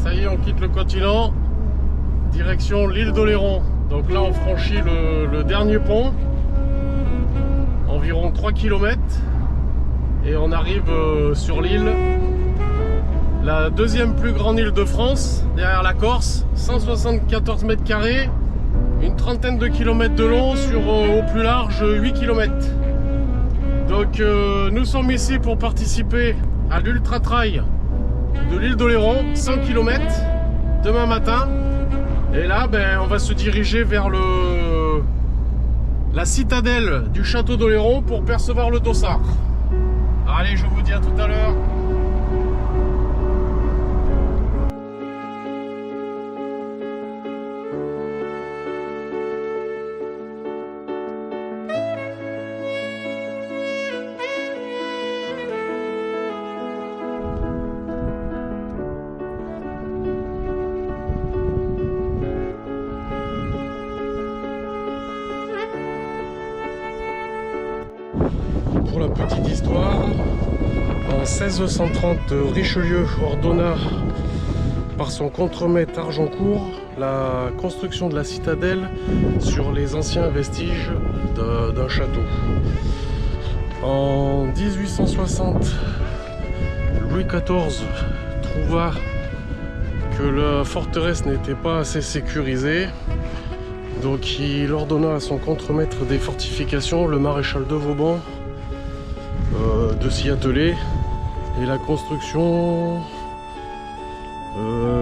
Ça y est, on quitte le continent, direction l'île d'Oléron. Donc là, on franchit le dernier pont, environ 3 km, et on arrive sur l'île, la deuxième plus grande île de France, derrière la Corse, 174 mètres carrés, une trentaine de kilomètres de long sur au plus large 8 km. Donc nous sommes ici pour participer à l'Ultra Trail de l'île d'Oléron, 100 km, demain matin. Et là, on va se diriger vers la citadelle du château d'Oléron pour percevoir le dossard. Allez, je vous dis à tout à l'heure. Pour la petite histoire, en 1630, Richelieu ordonna par son contremaître Argencourt la construction de la citadelle sur les anciens vestiges d'un château. En 1860, Louis XIV trouva que la forteresse n'était pas assez sécurisée. Donc il ordonna à son contremaître des fortifications, le maréchal de Vauban, de s'y atteler, et la construction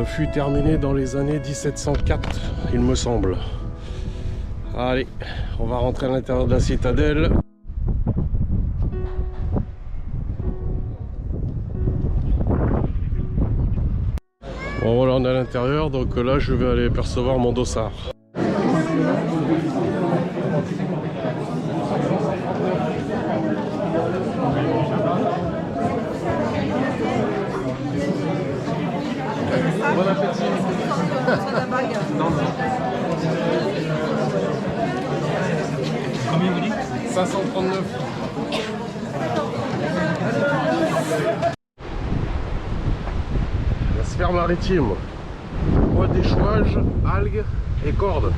fut terminée dans les années 1704, il me semble. Allez, on va rentrer à l'intérieur de la citadelle. Bon, voilà, on est à l'intérieur, donc là je vais aller percevoir mon dossard. Bon appétit. Non, non. Combien vous dites? 539. La sphère maritime. Bois d'échouage, algues et cordes.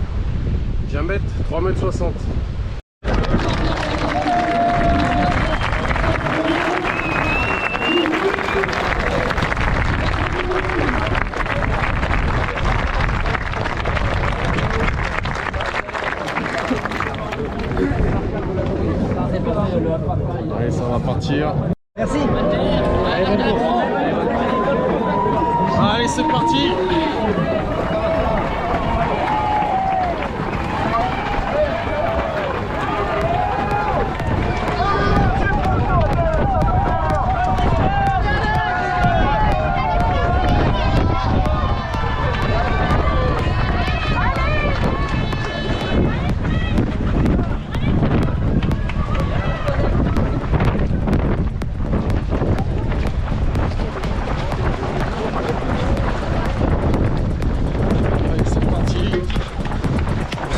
Diamètre 3,60 m. Allez, ça va partir. Merci. Allez, c'est parti.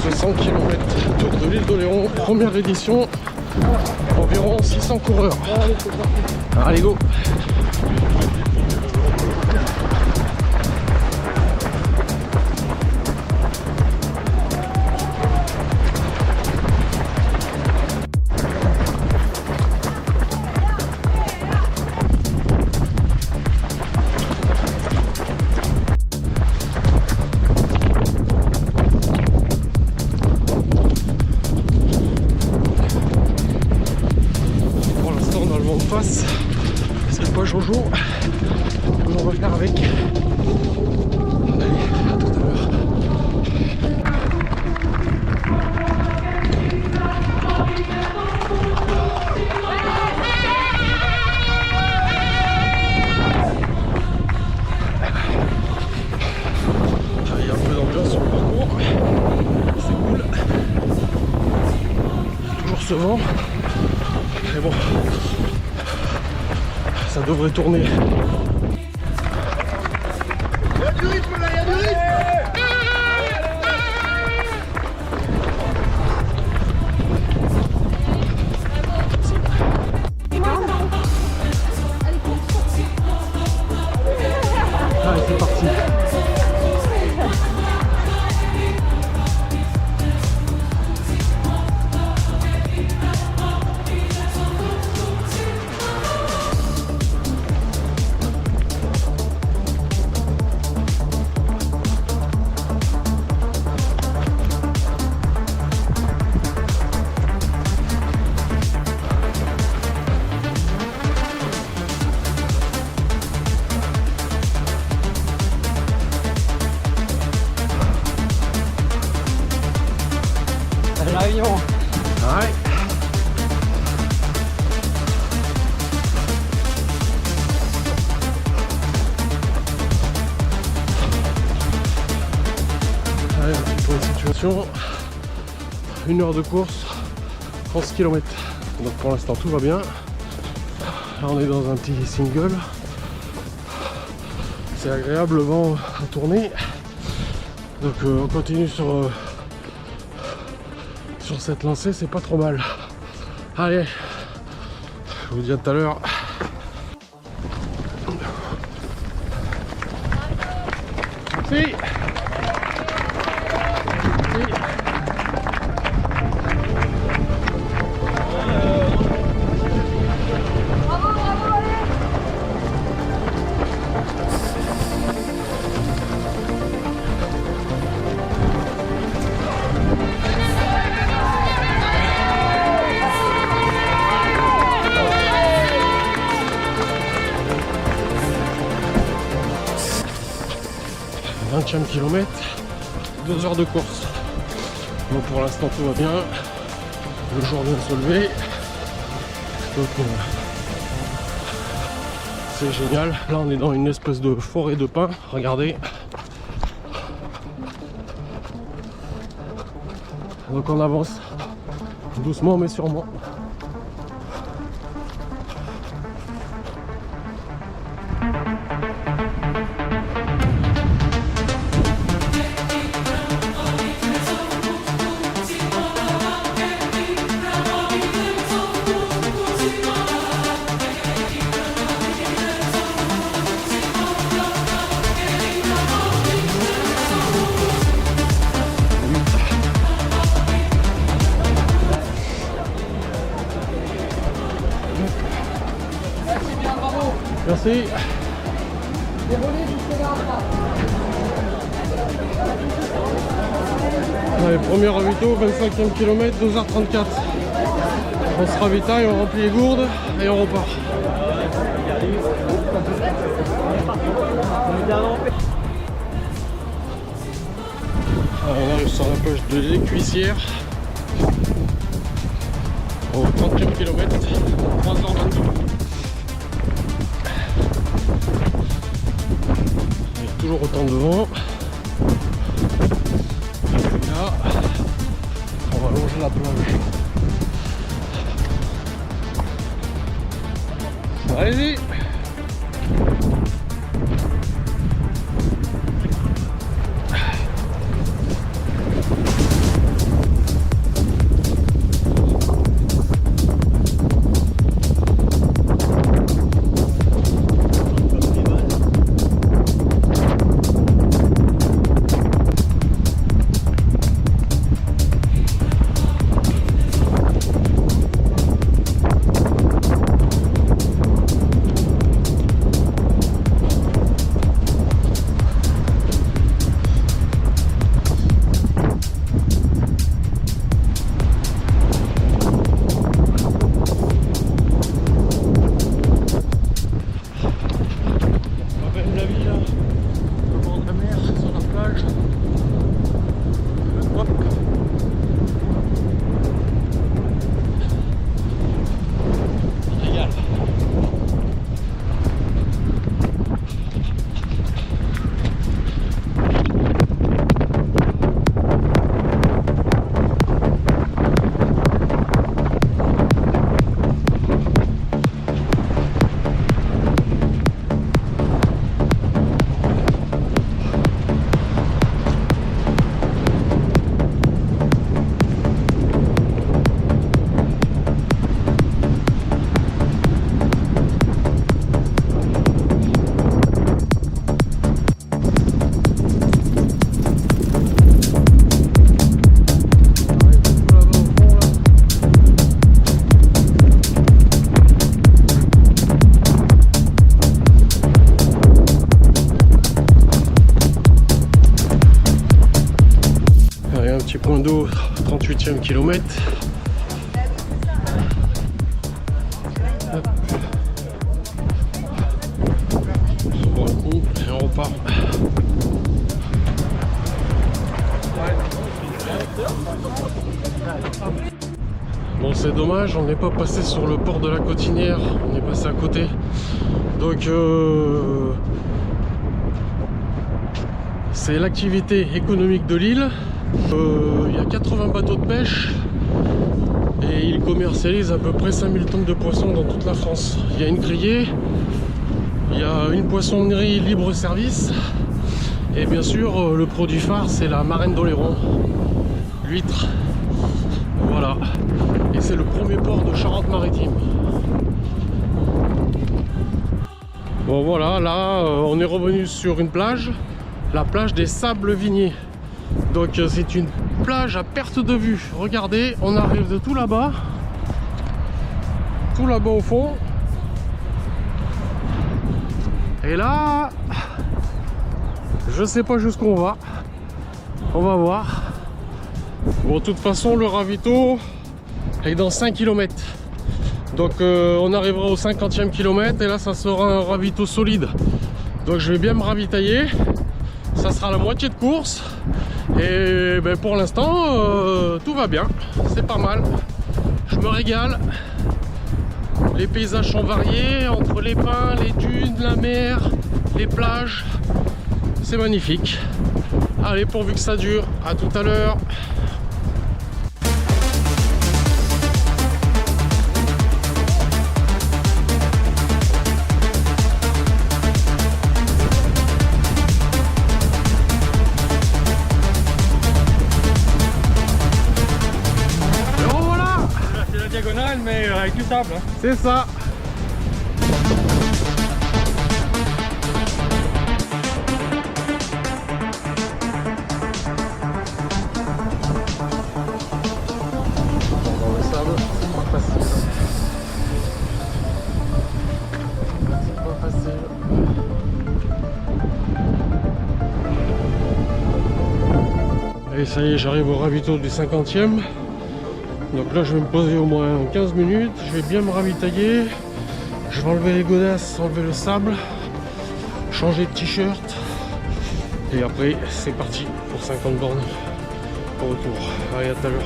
Ce 100 km tour de l'île d'Oléron, première édition, environ 600 coureurs. Allez, go! Face, c'est pas Jojo, on va faire avec. Allez, à tout à l'heure. Il y a un peu d'ambiance sur le parcours, c'est cool. Toujours ce vent, mais bon. Ça devrait tourner. Il y a du rythme là, il y a du rythme. Allez, c'est parti. Ouais. Allez, pour une situation, 1 heure de course, 11 km. Donc pour l'instant tout va bien. Là on est dans un petit single. C'est agréable, le vent à tourner. Donc on continue sur cette lancée, c'est pas trop mal. Allez, je vous dis à tout à l'heure. Merci. Kilomètre, 2 heures de course. Bon, pour l'instant tout va bien, le jour vient de se lever, donc c'est génial. Là on est dans une espèce de forêt de pins, regardez. Donc on avance doucement mais sûrement. Merci. Allez, premier ravito, 25e kilomètre, 2h34. On se ravitaille, on remplit les gourdes et on repart. Alors, on arrive sur la plage de l'Écuissière. Au 30e kilomètre, 3h22. Toujours autant de vent. Et là, on va longer la plage. Allez-y. Petit point d'eau, 38e kilomètre. Hop. On boit un coup et on repart. Bon, c'est dommage, on n'est pas passé sur le port de la Cotinière, on est passé à côté. Donc c'est l'activité économique de l'île. Il y a 80 bateaux de pêche et ils commercialisent à peu près 5000 tonnes de poissons dans toute la France. Il y a une criée, il y a une poissonnerie libre service et bien sûr le produit phare c'est la marraine d'Oléron, l'huître. Voilà, et c'est le premier port de Charente-Maritime. Bon voilà, là on est revenu sur une plage, la plage des Sables Vigners. Donc c'est une plage à perte de vue. Regardez, on arrive de tout là-bas au fond. Et là, je sais pas jusqu'où on va. On va voir. Bon, de toute façon, le ravito est dans 5 km. Donc on arrivera au 50e kilomètre et là ça sera un ravito solide. Donc je vais bien me ravitailler. Ça sera la moitié de course. Et ben, pour l'instant, tout va bien. C'est pas mal. Je me régale. Les paysages sont variés entre les pins, les dunes, la mer, les plages. C'est magnifique. Allez, pourvu que ça dure. À tout à l'heure. Mais avec du sable. Hein. C'est ça. Dans le sable, c'est pas facile. C'est pas facile. Et ça y est, j'arrive au ravito du 50e. Donc là je vais me poser au moins 15 minutes, je vais bien me ravitailler, je vais enlever les godasses, enlever le sable, changer de t-shirt et après c'est parti pour 50 bornes au retour. Allez, à tout à l'heure.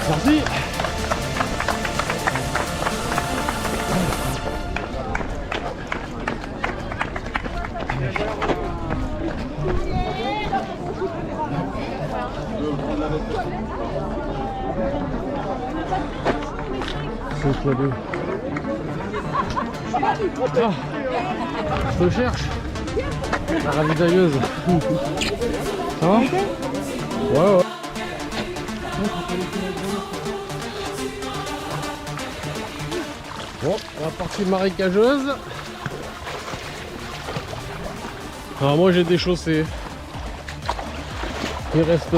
Merci. Ah, je te cherche. La ravitailleuse. Ça va? Ouais. Bon, la partie marécageuse. Alors moi j'ai des chaussées. Il reste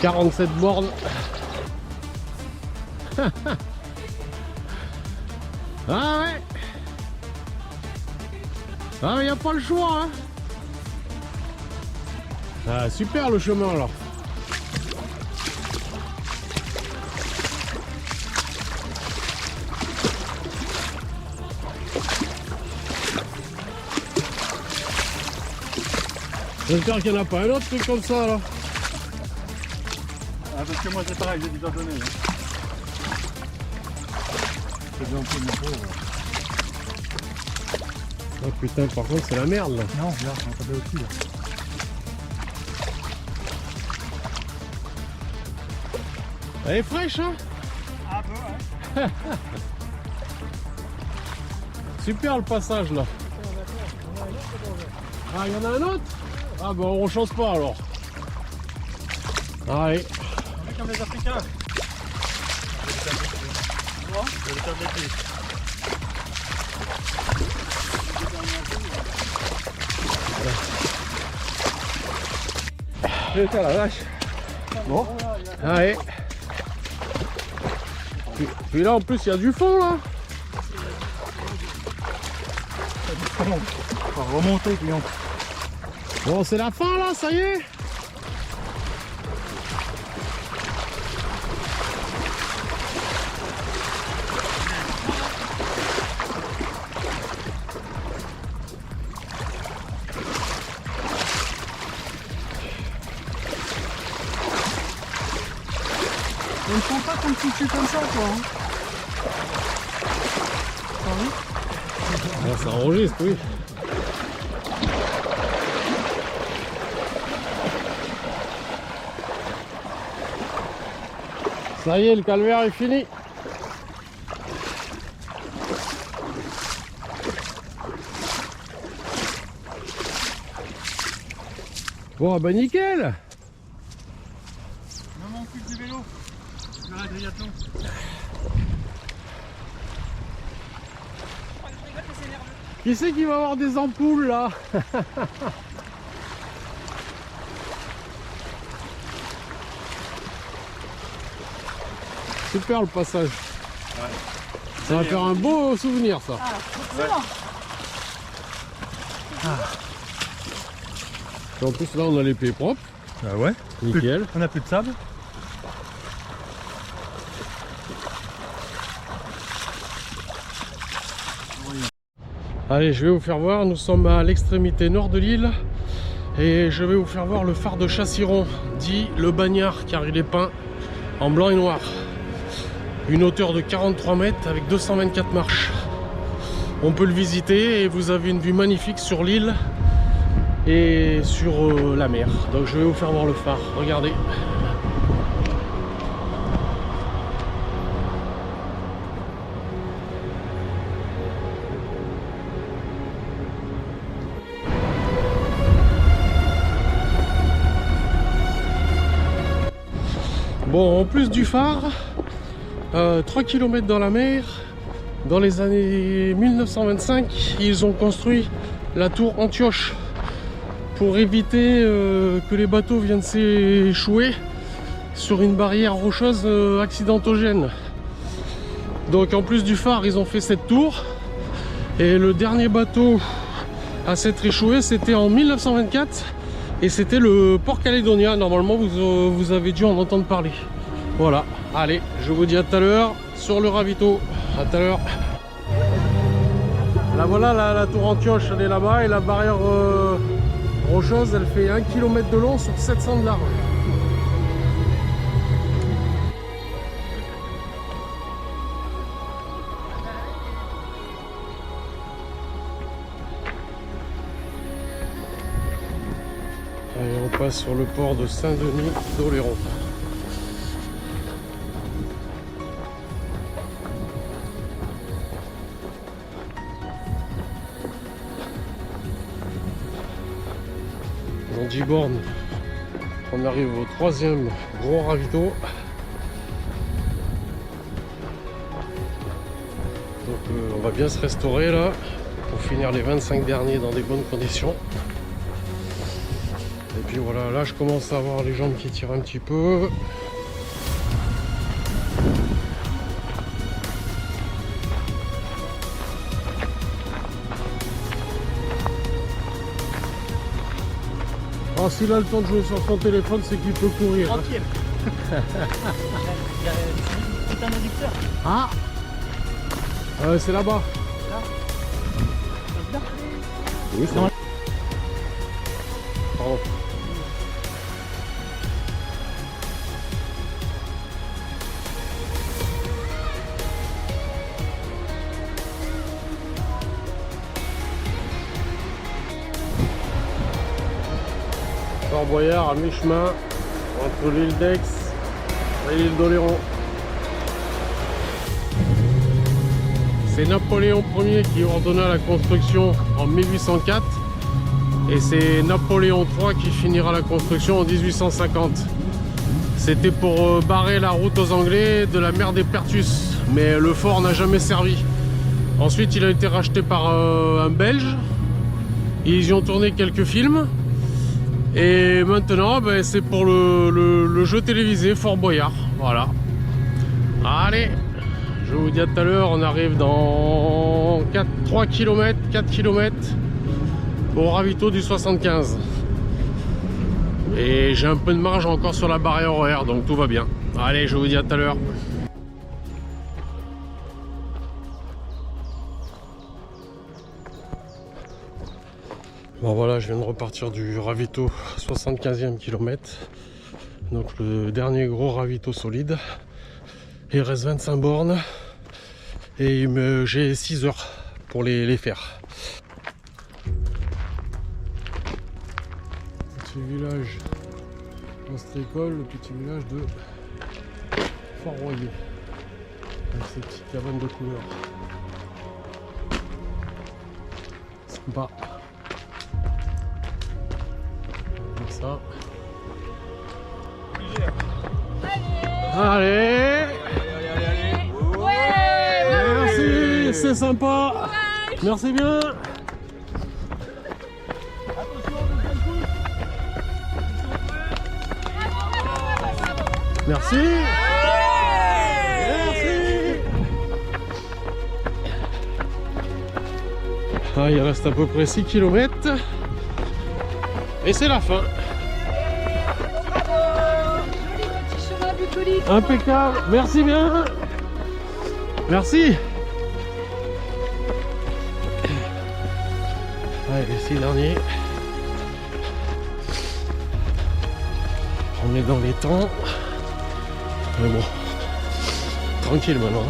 47 bornes. Ah ouais. Ah mais y a pas le choix hein. Ah super le chemin là. J'espère qu'il n'y en a pas un autre truc comme ça là. Ah, parce que moi c'est pareil, j'ai déjà donné. Hein. C'est bien un peu mon pauvre. Oh putain, par contre c'est la merde là. Non, regarde, on va au-dessus là. Elle est fraîche hein. Un peu, ouais. Super le passage là. Ah, il y en a un autre? Ah bah on change pas alors. Allez. On est comme les Africains. Je vais le faire des pieds. Putain la vache. Bon. Ouais. Puis là en plus il y a du fond là. On va remonter, client. Bon c'est la fin là, ça y est. On ne sent pas comme si tu comme ça, quoi. Hein. Ah, ça enregistre, oui. Ça y est, le calvaire est fini. Bon, bah nickel. Ne manque plus du vélo. De la grillation. Qui c'est qui va avoir des ampoules là? Super le passage. Ouais. Ça va faire un beau souvenir ça. Ah, excellent. Et en plus là on a les pieds propres. Ah ouais. Nickel. On n'a plus de sable. Allez, je vais vous faire voir, nous sommes à l'extrémité nord de l'île et je vais vous faire voir le phare de Chassiron, dit le Bagnard, car il est peint en blanc et noir. Une hauteur de 43 mètres avec 224 marches. On peut le visiter et vous avez une vue magnifique sur l'île et sur la mer. Donc je vais vous faire voir le phare, regardez. Bon, en plus du phare, 3 km dans la mer, dans les années 1925, ils ont construit la tour Antioche pour éviter que les bateaux viennent s'échouer sur une barrière rocheuse accidentogène. Donc en plus du phare, ils ont fait cette tour et le dernier bateau à s'être échoué, c'était en 1924. Et c'était le port Caledonia, normalement vous avez dû en entendre parler. Voilà, allez, je vous dis à tout à l'heure sur le ravito. À tout à l'heure. Là voilà, la tour Antioche, elle est là-bas et la barrière rocheuse, elle fait 1 km de long sur 700 de large. Allez, on passe sur le port de Saint-Denis d'Oléron. Dans 10 bornes, on arrive au 3e gros ravito. Donc on va bien se restaurer là pour finir les 25 derniers dans des bonnes conditions. Et puis voilà, là je commence à avoir les jambes qui tirent un petit peu. Ah, s'il a le temps de jouer sur son téléphone, c'est qu'il peut courir. Tranquille. Il y a tout un adducteur. Ah, c'est là-bas. Là. Oui, c'est Non. Pardon. Fort Boyard à mi-chemin entre l'île d'Aix et l'île d'Oléron. C'est Napoléon Ier qui ordonna la construction en 1804 et c'est Napoléon III qui finira la construction en 1850. C'était pour barrer la route aux Anglais de la mer des Pertus, mais le fort n'a jamais servi. Ensuite il a été racheté par un Belge, ils y ont tourné quelques films Et maintenant, ben, c'est pour le jeu télévisé Fort Boyard. Voilà. Allez, je vous dis à tout à l'heure. On arrive dans 3 km, 4 km au ravito du 75. Et j'ai un peu de marge encore sur la barrière horaire, donc tout va bien. Allez, je vous dis à tout à l'heure. Bon voilà, je viens de repartir du ravito 75e kilomètre. Donc le dernier gros ravito solide. Il reste 25 bornes. Et j'ai 6 heures pour les faire. Petit village Ostricole, le petit village de Fort-Royer. Avec ces petites cabanes de couleurs. Sympa. Ça. Allez, merci, c'est sympa. Merci bien. Merci. Merci. Ah, il reste à peu près 6 km. Et c'est la fin. Impeccable, merci bien. Merci. Allez, les 6 derniers. On est dans les temps. Mais bon, tranquille maintenant.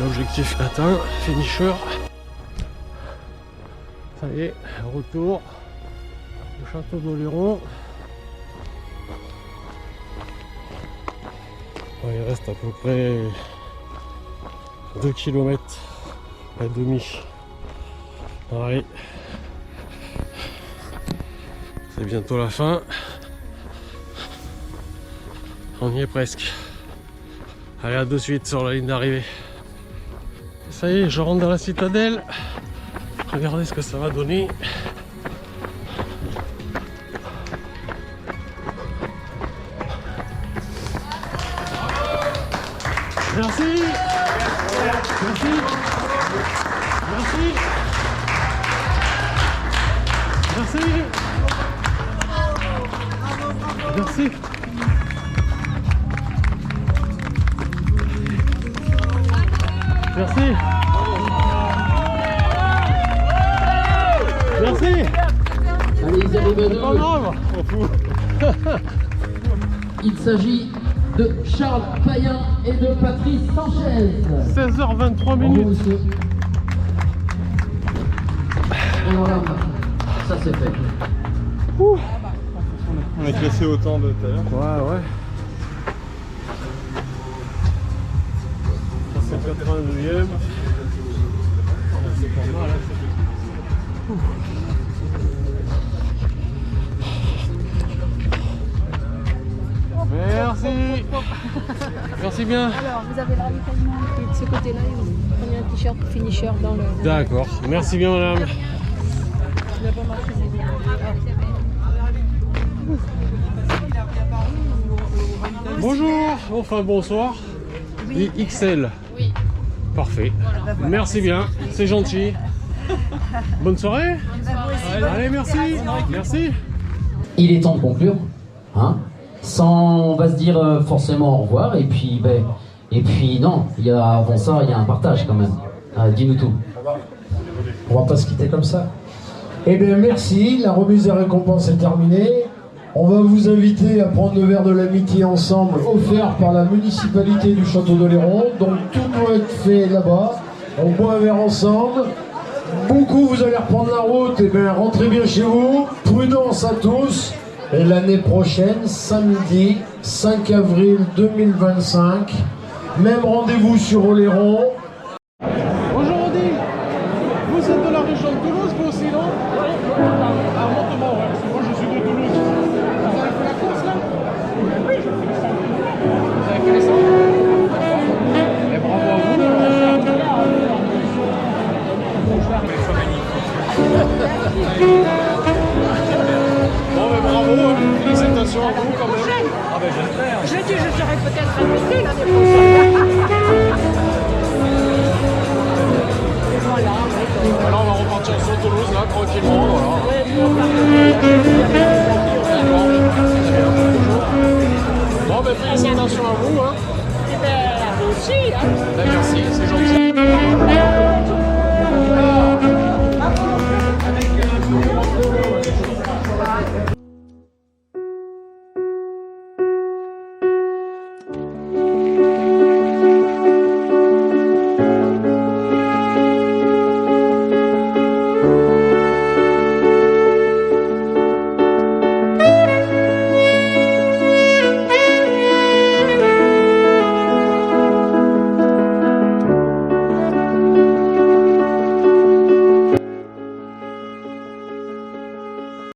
L'objectif atteint, finisher. Ça y est, retour au château d'Oléron. Il reste à peu près 2 km et demi. Allez, c'est bientôt la fin. On y est presque. Allez, à de suite sur la ligne d'arrivée. Ça y est, je rentre dans la citadelle. Regardez ce que ça va donner. Merci. Merci. Merci. Merci. Merci. Merci. Merci. Allez, ils arrivent Pas grave, on fout. Il s'agit de Charles Payen et de Patrice Sanchez. 16h23 minutes. Monsieur. Et voilà, ça c'est fait. On est classé autant de tout à l'heure. Ouais, ouais. Ça c'est 82e. C'est pas mal, hein. Merci. Merci bien. Alors, vous avez le ravitaillement qui est de ce côté-là et vous prenez un t-shirt finisher dans le... D'accord. Merci bien, madame. Il n'a pas marché, c'est bien. Bonjour. Enfin, bonsoir. Oui. XL. Oui. Parfait. Merci bien. C'est gentil. Bonne soirée. Allez, merci. Merci. Il est temps de conclure, hein, sans, on va se dire forcément au revoir, et puis non, avant ça, il y a un partage quand même. Dis-nous tout. On va pas se quitter comme ça. Eh bien merci, la remise des récompenses est terminée. On va vous inviter à prendre le verre de l'amitié ensemble, offert par la municipalité du château d'Oléron. Donc tout doit être fait là-bas. On boit un verre ensemble. Beaucoup, vous allez reprendre la route. Eh bien rentrez bien chez vous. Prudence à tous. Et l'année prochaine, samedi 5 avril 2025, même rendez-vous sur Oléron. Aujourd'hui, vous êtes de la région de Toulouse, vous aussi, non? Ah, monte-moi, ouais, parce que moi je suis de Toulouse. Vous avez fait la course là? Oui, je fais les 100. Vous avez fait les 100? Et bravo à vous. Bon, ben espérer peut-être un petit